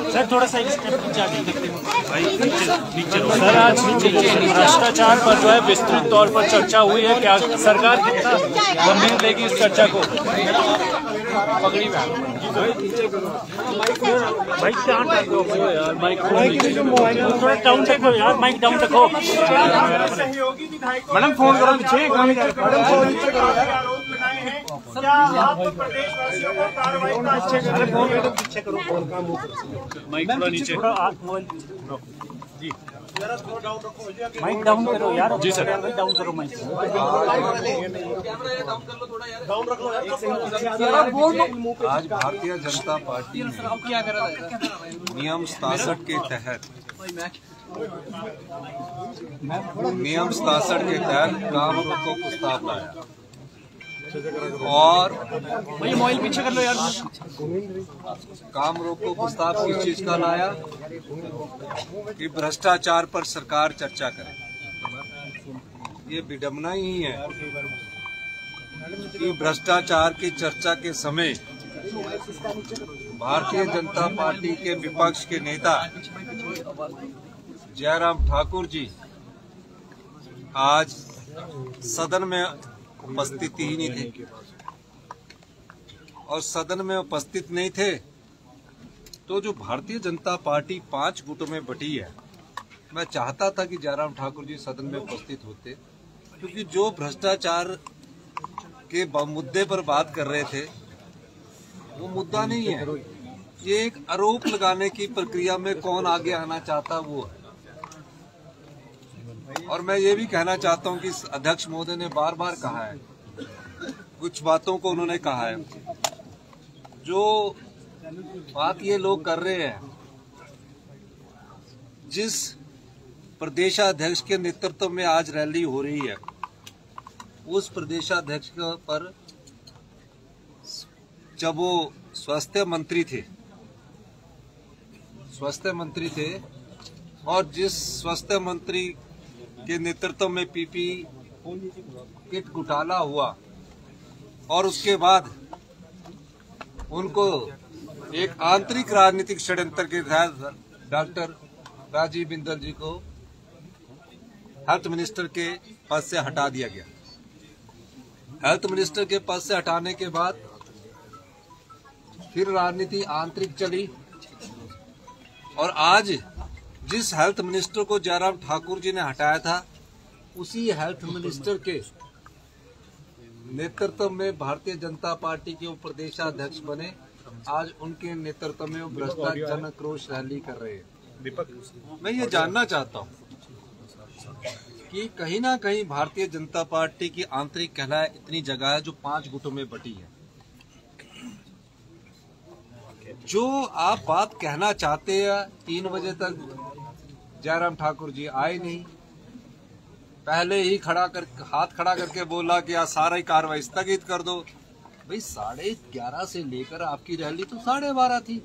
Sir थोड़ा सा sir, आज भ्रष्टाचार पर जो है विस्तृत तौर पर चर्चा हुई है। क्या सरकार कितना गंभीर लेगी इस चर्चा को? पकड़ी माइक डाउन रखो यार, माइक थोड़ा डाउन रखो यार, माइक डाउन रखो। मैडम फोन करो पीछे, क्या आप प्रदेशवासियों को कार्रवाई का पीछे करो, माइक थोड़ा नीचे जी, माइक डाउन करो यार। जी सर, डाउन करो माइक, डाउन रख लो यार। आज भारतीय जनता पार्टी ने नियम 67 के तहत काम रोको प्रस्ताव लाया और मोबाइल पीछे कर लो यार। काम रोको प्रस्ताव किस चीज का लाया कि भ्रष्टाचार पर सरकार चर्चा करे। ये विडंबना ही है कि भ्रष्टाचार की चर्चा के समय भारतीय जनता पार्टी के विपक्ष के नेता जयराम ठाकुर जी आज सदन में उपस्थित ही नहीं थे, और सदन में उपस्थित नहीं थे तो जो भारतीय जनता पार्टी 5 गुटों में बटी है, मैं चाहता था कि जयराम ठाकुर जी सदन में उपस्थित होते, क्योंकि जो भ्रष्टाचार के मुद्दे पर बात कर रहे थे वो मुद्दा नहीं है। ये एक आरोप लगाने की प्रक्रिया में कौन आगे आना चाहता वो है। और मैं ये भी कहना चाहता हूं कि अध्यक्ष महोदय ने बार बार कहा है, कुछ बातों को उन्होंने कहा है, जो बात ये लोग कर रहे हैं, जिस प्रदेशाध्यक्ष के नेतृत्व में आज रैली हो रही है, उस प्रदेशाध्यक्ष पर जब वो स्वास्थ्य मंत्री थे और जिस स्वास्थ्य मंत्री के नेतृत्व में पीपी किट घोटाला हुआ और उसके बाद उनको एक आंतरिक राजनीतिक षड्यंत्र के तहत डॉक्टर राजीव बिंदल जी को हेल्थ मिनिस्टर के पद से हटा दिया गया। हेल्थ मिनिस्टर के पद से हटाने के बाद फिर राजनीति आंतरिक चली और आज जिस हेल्थ मिनिस्टर को जयराम ठाकुर जी ने हटाया था, उसी हेल्थ मिनिस्टर के नेतृत्व में भारतीय जनता पार्टी के प्रदेशाध्यक्ष बने। आज उनके नेतृत्व में वो भ्रष्टाचार जन आक्रोश रैली कर रहे हैं। मैं ये जानना चाहता हूँ कि कहीं ना कहीं भारतीय जनता पार्टी की आंतरिक कहलाए इतनी जगह है जो 5 गुटों में बटी है। जो आप बात कहना चाहते हैं, 3 बजे तक जयराम ठाकुर जी आए नहीं, पहले ही हाथ खड़ा करके बोला कि सारा ही कार्रवाई स्थगित कर दो। भाई 11:30 से लेकर आपकी रैली तो 12:30 थी,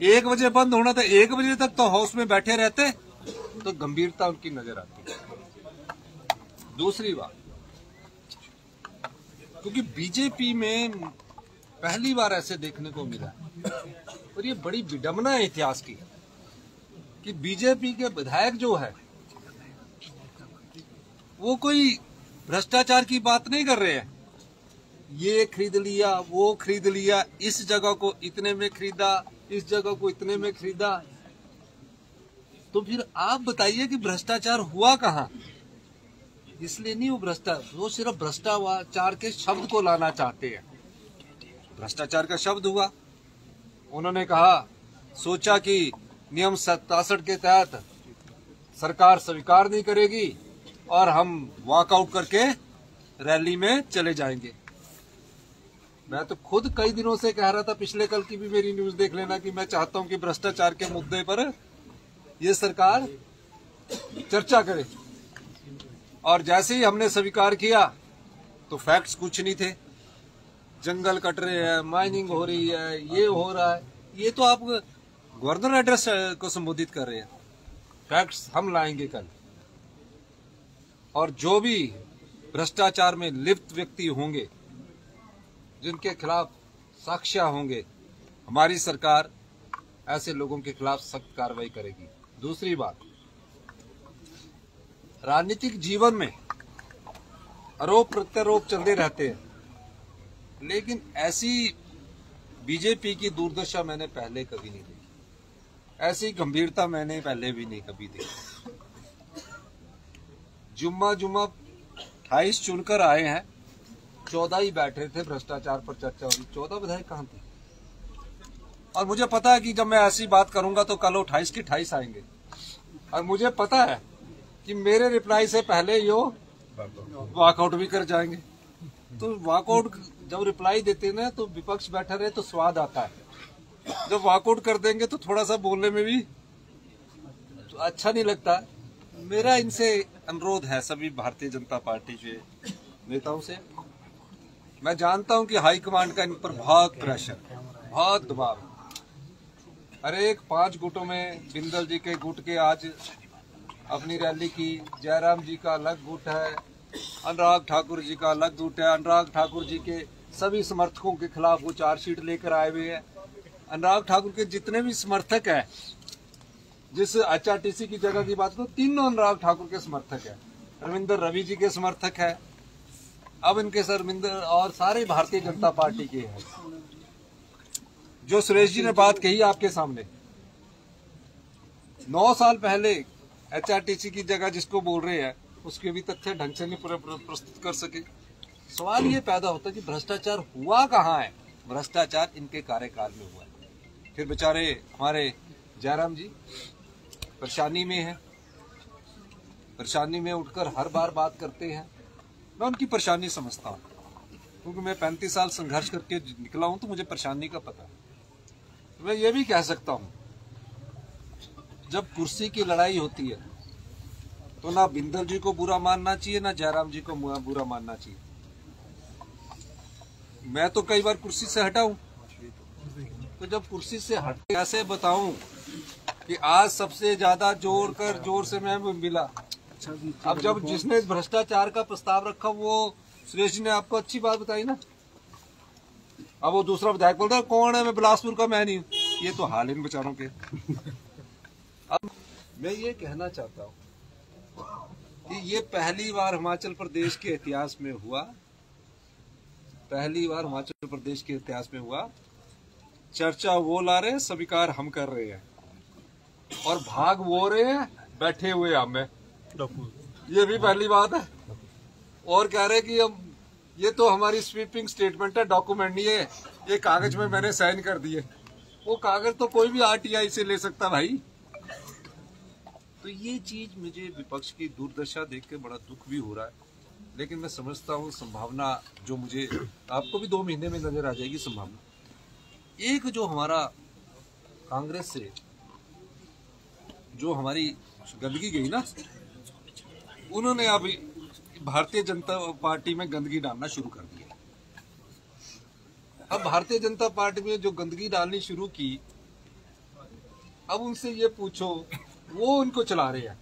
1 बजे बंद होना था, 1 बजे तक तो हाउस में बैठे रहते तो गंभीरता उनकी नजर आती। दूसरी बात, क्योंकि बीजेपी में पहली बार ऐसे देखने को मिला और ये बड़ी विडंबना है इतिहास की कि बीजेपी के विधायक जो है वो कोई भ्रष्टाचार की बात नहीं कर रहे हैं। ये खरीद लिया, वो खरीद लिया, इस जगह को इतने में खरीदा, इस जगह को इतने में खरीदा। तो फिर आप बताइए कि भ्रष्टाचार हुआ कहाँ? इसलिए नहीं वो भ्रष्टाचार, वो सिर्फ भ्रष्टाचार के शब्द को लाना चाहते हैं। भ्रष्टाचार का शब्द हुआ, उन्होंने कहा, सोचा कि नियम 67 के तहत सरकार स्वीकार नहीं करेगी और हम वॉकआउट करके रैली में चले जाएंगे। मैं तो खुद कई दिनों से कह रहा था, पिछले कल की भी मेरी न्यूज देख लेना, कि मैं चाहता हूं कि भ्रष्टाचार के मुद्दे पर ये सरकार चर्चा करे। और जैसे ही हमने स्वीकार किया तो फैक्ट्स कुछ नहीं थे, जंगल कट रहे हैं, माइनिंग हो रही है, ये हो रहा है। ये तो आप गवर्नर एड्रेस को संबोधित कर रहे हैं। फैक्ट्स हम लाएंगे कल, और जो भी भ्रष्टाचार में लिप्त व्यक्ति होंगे, जिनके खिलाफ साक्ष्य होंगे, हमारी सरकार ऐसे लोगों के खिलाफ सख्त कार्रवाई करेगी। दूसरी बात, राजनीतिक जीवन में आरोप प्रत्यारोप चलते रहते हैं, लेकिन ऐसी बीजेपी की दुर्दशा मैंने पहले कभी नहीं देखी, ऐसी गंभीरता मैंने पहले भी नहीं कभी देखी। जुम्मा 28 चुनकर आए हैं, 14 ही बैठे थे, भ्रष्टाचार पर चर्चा हुई, 14 विधायक कहां थे? और मुझे पता है कि जब मैं ऐसी बात करूंगा तो कल 28 के 28 आएंगे, और मुझे पता है कि मेरे रिप्लाई से पहले यो वॉकआउट भी कर जाएंगे। तो वॉकआउट जब रिप्लाई देते ना तो विपक्ष बैठा रहे तो स्वाद आता है, जब वॉकआउट कर देंगे तो थोड़ा सा बोलने में भी तो अच्छा नहीं लगता। मेरा इनसे अनुरोध है, सभी भारतीय जनता पार्टी के नेताओं से, मैं जानता हूं कि हाईकमांड का इन पर बहुत प्रेशर, बहुत दबाव। अरे 5 गुटों में बिंदल जी के गुट के आज अपनी रैली की, जयराम जी का अलग गुट है, अनुराग ठाकुर जी का अलग गुट है। अनुराग ठाकुर जी के सभी समर्थकों के खिलाफ वो चार्जशीट लेकर आए हुए हैं। अनुराग ठाकुर के जितने भी समर्थक हैं, जिस HRTC की जगह की बात करो, तीनों अनुराग ठाकुर के समर्थक हैं। रविंदर रवि जी के समर्थक है, अब इनके रविंदर और सारे भारतीय जनता पार्टी के हैं। जो सुरेश जी ने बात कही आपके सामने, 9 साल पहले HRTC की जगह जिसको बोल रहे हैं, उसके भी तथ्य ढंग से नहीं प्रस्तुत कर सके। सवाल ये पैदा होता है कि भ्रष्टाचार हुआ कहाँ है? भ्रष्टाचार इनके कार्यकाल में हुआ है। फिर बेचारे हमारे जयराम जी परेशानी में हैं, परेशानी में उठकर हर बार बात करते हैं। मैं उनकी परेशानी समझता हूँ, क्योंकि मैं 35 साल संघर्ष करके निकला हूं, तो मुझे परेशानी का पता है। मैं ये भी कह सकता हूं, जब कुर्सी की लड़ाई होती है तो ना बिंदल जी को बुरा मानना चाहिए, ना जयराम जी को बुरा मानना चाहिए। मैं तो कई बार कुर्सी से हटा हूं, तो जब कुर्सी से हट कैसे बताऊं कि आज सबसे ज्यादा जोर से मैं मिला। अब जब जिसने भ्रष्टाचार का प्रस्ताव रखा, वो सुरेश जी ने आपको अच्छी बात बताई ना। अब वो दूसरा विधायक बोलता है कौन है, मैं बिलासपुर का, मैं नहीं हूं। ये तो हाल इन बेचारों के। अब मैं ये कहना चाहता हूं कि ये पहली बार हिमाचल प्रदेश के इतिहास में हुआ, पहली बार हिमाचल प्रदेश के इतिहास में हुआ। चर्चा वो ला रहे, स्वीकार हम कर रहे हैं, और भाग वो रहे हैं, बैठे हुए हम हैं। ये भी पहली बात है। और कह रहे कि हम, ये तो हमारी स्वीपिंग स्टेटमेंट है, डॉक्यूमेंट नहीं है, ये कागज में मैंने साइन कर दिए। वो कागज तो कोई भी RTI से ले सकता भाई। तो ये चीज मुझे विपक्ष की दुर्दशा देख के बड़ा दुख भी हो रहा है, लेकिन मैं समझता हूँ संभावना जो मुझे, आपको भी 2 महीने में नजर आ जाएगी संभावना। एक जो हमारा कांग्रेस से जो हमारी गंदगी गई ना, उन्होंने अभी भारतीय जनता पार्टी में गंदगी डालना शुरू कर दिया। अब भारतीय जनता पार्टी में जो गंदगी डालनी शुरू की, अब उनसे ये पूछो, वो उनको चला रहे हैं,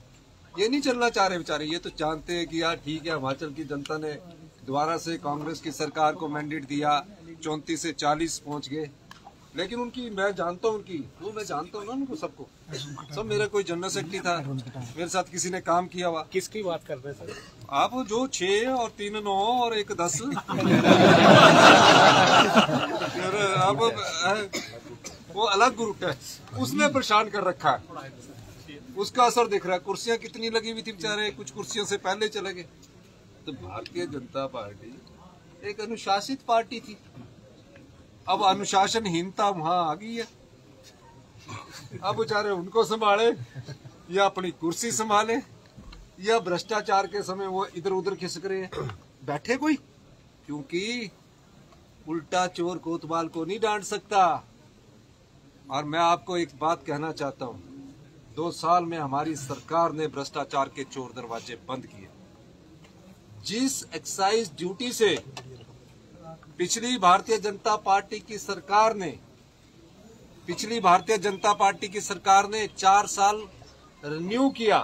ये नहीं चलना चाह रहे बेचारे। ये तो जानते हैं कि यार ठीक है, हिमाचल की जनता ने दोबारा से कांग्रेस की सरकार को मैंडेट दिया, 34 से 40 पहुंच गए। लेकिन उनकी, मैं जानता हूँ उनकी, वो मैं जानता हूँ ना उनको, सबको, सब मेरा कोई जनरल सेक्रेटरी था, मेरे साथ किसी ने काम किया हुआ। किसकी बात कर रहे हैं सर आप? जो 6 और 3 9 और 1 10 अब वो अलग ग्रुप है, उसने परेशान कर रखा है, उसका असर दिख रहा है। कुर्सियां कितनी लगी हुई थी बेचारे, कुछ कुर्सियों से पहले चले गए। तो भारतीय जनता पार्टी एक अनुशासित पार्टी थी, अब अनुशासनहीनता वहां आ गई है। अब बेचारे उनको संभाले या अपनी कुर्सी संभाले, या भ्रष्टाचार के समय वो इधर उधर खिसक रहे हैं। बैठे कोई, क्योंकि उल्टा चोर कोतवाल को नहीं डांट सकता। और मैं आपको एक बात कहना चाहता हूं, 2 साल में हमारी सरकार ने भ्रष्टाचार के चोर दरवाजे बंद किए। जिस एक्साइज ड्यूटी से पिछली भारतीय जनता पार्टी की सरकार ने 4 साल रिन्यू किया,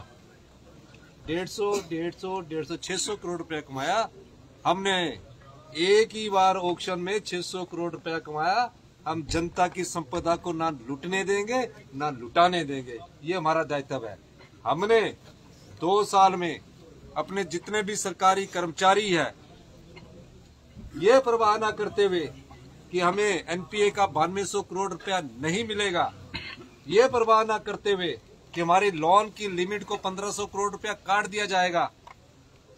150, 600 करोड़ रुपया कमाया, हमने एक ही बार ऑक्शन में 600 करोड़ रुपया कमाया। हम जनता की संपदा को ना लूटने देंगे ना लुटाने देंगे, ये हमारा दायित्व है। हमने 2 साल में अपने जितने भी सरकारी कर्मचारी है, ये परवाह न करते हुए कि हमें एनपीए का 9200 करोड़ रुपया नहीं मिलेगा, ये परवाह न करते हुए कि हमारे लोन की लिमिट को 1500 करोड़ रुपया काट दिया जाएगा,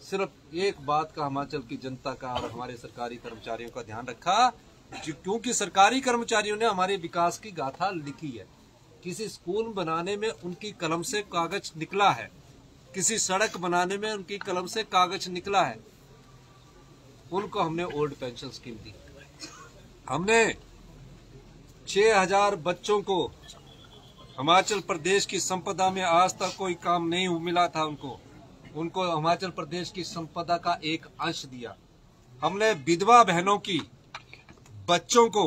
सिर्फ एक बात का हिमाचल की जनता का और हमारे सरकारी कर्मचारियों का ध्यान रखा, क्योंकि सरकारी कर्मचारियों ने हमारे विकास की गाथा लिखी है। किसी स्कूल बनाने में उनकी कलम से कागज निकला है, किसी सड़क बनाने में उनकी कलम से कागज निकला है। उनको हमने ओल्ड पेंशन स्कीम दी, हमने 6000 बच्चों को हिमाचल प्रदेश की संपदा में आज तक कोई काम नहीं मिला था, उनको हिमाचल प्रदेश की संपदा का एक अंश दिया। हमने विधवा बहनों की बच्चों को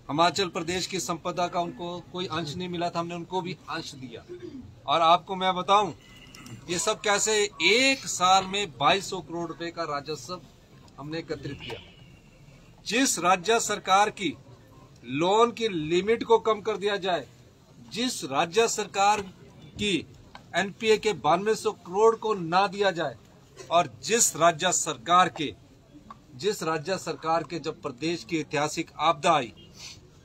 हिमाचल प्रदेश की संपदा का उनको कोई अंश नहीं मिला था, हमने उनको भी अंश दिया। और आपको मैं बताऊं ये सब कैसे, एक साल में 2200 करोड़ रुपए का राजस्व हमने एकत्रित किया। जिस राज्य सरकार की लोन की लिमिट को कम कर दिया जाए, जिस राज्य सरकार की एनपीए के 9200 करोड़ को ना दिया जाए, और जिस राज्य सरकार के जब प्रदेश की ऐतिहासिक आपदा आई,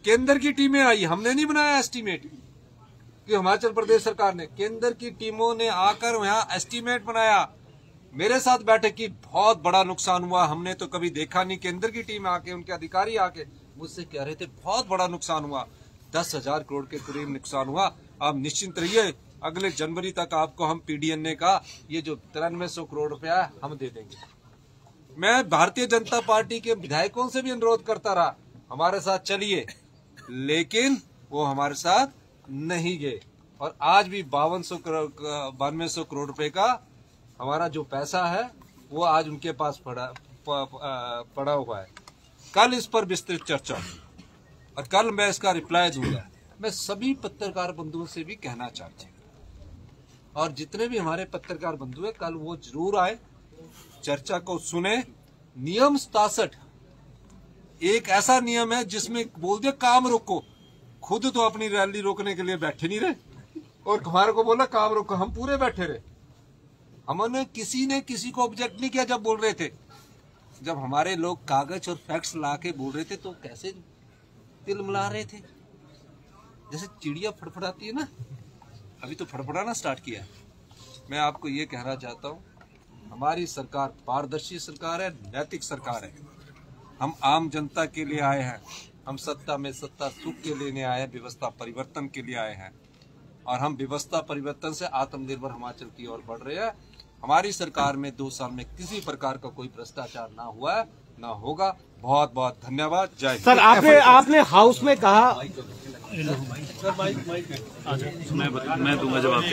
केंद्र की टीमें आई, हमने नहीं बनाया एस्टीमेट कि हिमाचल प्रदेश सरकार ने, केंद्र की टीमों ने आकर यहाँ एस्टीमेट बनाया। मेरे साथ बैठक की, बहुत बड़ा नुकसान हुआ, हमने तो कभी देखा नहीं। केंद्र की टीम आके, उनके अधिकारी आके मुझसे कह रहे थे बहुत बड़ा नुकसान हुआ, 10,000 करोड़ के करीब नुकसान हुआ। आप निश्चिंत रहिए, अगले जनवरी तक आपको हम पीडीएनए का ये जो 9300 करोड़ रुपया है हम दे देंगे। मैं भारतीय जनता पार्टी के विधायकों से भी अनुरोध करता रहा, हमारे साथ चलिए, लेकिन वो हमारे साथ नहीं गए। और आज भी 9200 करोड़ रुपए का हमारा जो पैसा है वो आज उनके पास पड़ा हुआ है। कल इस पर विस्तृत चर्चा होगी और कल मैं इसका रिप्लाई दूंगा। मैं सभी पत्रकार बंधुओं से भी कहना चाहता हूँ, और जितने भी हमारे पत्रकार बंधु हैं, कल वो जरूर आए, चर्चा को सुने। नियम 67 एक ऐसा नियम है जिसमें बोल दिया काम रोको, खुद तो अपनी रैली रोकने के लिए बैठे नहीं रहे और हमारे को बोला काम रोको, हम पूरे बैठे रहे। हमने किसी ने किसी को ऑब्जेक्ट नहीं किया जब बोल रहे थे। जब हमारे लोग कागज और फैक्ट्स ला के बोल रहे थे तो कैसे तिलमिला रहे थे, जैसे चिड़िया फड़फड़ाती है ना, अभी तो फड़फड़ाना स्टार्ट किया है। मैं आपको ये कहना चाहता हूँ, हमारी सरकार पारदर्शी सरकार है, नैतिक सरकार है। हम आम जनता के लिए आए हैं, हम सत्ता में सत्ता सुख के लेने आए हैं, व्यवस्था परिवर्तन के लिए आए हैं, और हम व्यवस्था परिवर्तन से आत्मनिर्भर हिमाचल की ओर बढ़ रहे हैं। हमारी सरकार में 2 साल में किसी प्रकार का कोई भ्रष्टाचार ना हुआ है, ना होगा। बहुत बहुत धन्यवाद। जय सर, आपने हाउस में कहा, मैं दूंगा जवाब।